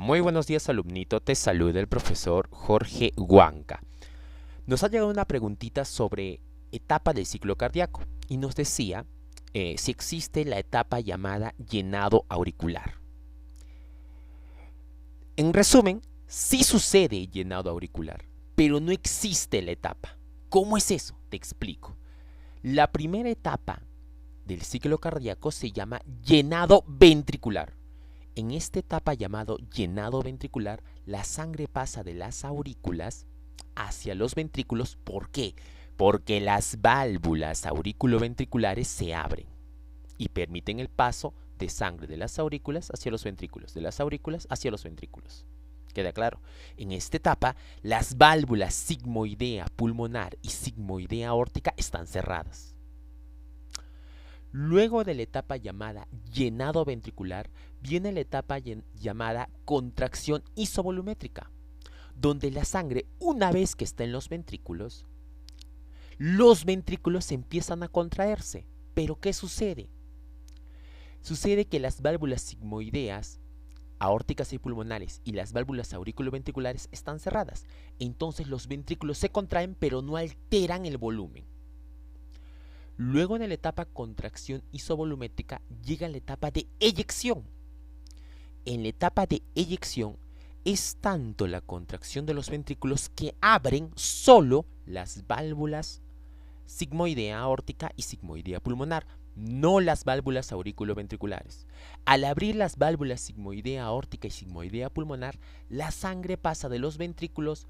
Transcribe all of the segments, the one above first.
Muy buenos días, alumnito. Te saluda el profesor Jorge Huanca. Nos ha llegado una preguntita sobre etapa del ciclo cardíaco y nos decía si existe la etapa llamada llenado auricular. En resumen, sí sucede llenado auricular, pero no existe la etapa. ¿Cómo es eso? Te explico. La primera etapa del ciclo cardíaco se llama llenado ventricular. En esta etapa llamado llenado ventricular, la sangre pasa de las aurículas hacia los ventrículos. ¿Por qué? Porque las válvulas auriculoventriculares se abren y permiten el paso de sangre de las aurículas hacia los ventrículos, de las aurículas hacia los ventrículos. ¿Queda claro? En esta etapa, las válvulas sigmoidea pulmonar y sigmoidea aórtica están cerradas. Luego de la etapa llamada llenado ventricular, viene la etapa llamada contracción isovolumétrica, donde la sangre, una vez que está en los ventrículos empiezan a contraerse. ¿Pero qué sucede? Sucede que las válvulas sigmoideas, aórticas y pulmonares, y las válvulas auriculoventriculares están cerradas. Entonces los ventrículos se contraen, pero no alteran el volumen. Luego de la etapa contracción isovolumétrica llega la etapa de eyección. En la etapa de eyección es tanto la contracción de los ventrículos que abren solo las válvulas sigmoidea aórtica y sigmoidea pulmonar, no las válvulas auriculoventriculares. Al abrir las válvulas sigmoidea aórtica y sigmoidea pulmonar, la sangre pasa de los ventrículos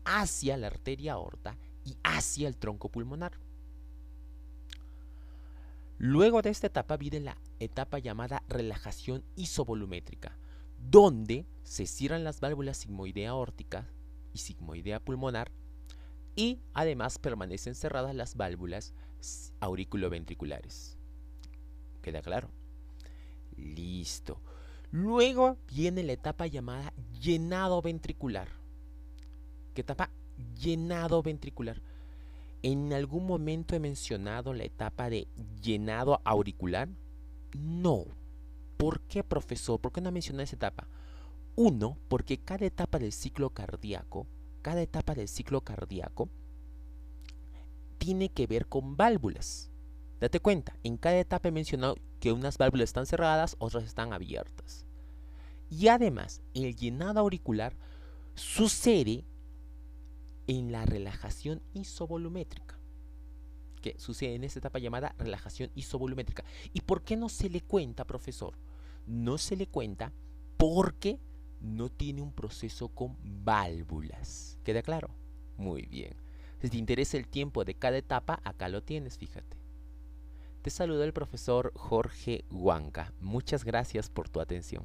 hacia la arteria aorta y hacia el tronco pulmonar. Luego de esta etapa viene la etapa llamada relajación isovolumétrica, donde se cierran las válvulas sigmoidea aórtica y sigmoidea pulmonar y además permanecen cerradas las válvulas auriculoventriculares. ¿Queda claro? Listo. Luego viene la etapa llamada llenado ventricular. ¿Qué etapa? Llenado ventricular. ¿En algún momento he mencionado la etapa de llenado auricular? No. ¿Por qué, profesor? ¿Por qué no mencioné esa etapa? Uno, porque cada etapa del ciclo cardíaco tiene que ver con válvulas. Date cuenta, en cada etapa he mencionado que unas válvulas están cerradas, otras están abiertas. Y además, el llenado auricular sucede en la relajación isovolumétrica, que sucede en esta etapa llamada relajación isovolumétrica. ¿Y por qué no se le cuenta, profesor? No se le cuenta porque no tiene un proceso con válvulas. ¿Queda claro? Muy bien. Si te interesa el tiempo de cada etapa, acá lo tienes, fíjate. Te saluda el profesor Jorge Huanca. Muchas gracias por tu atención.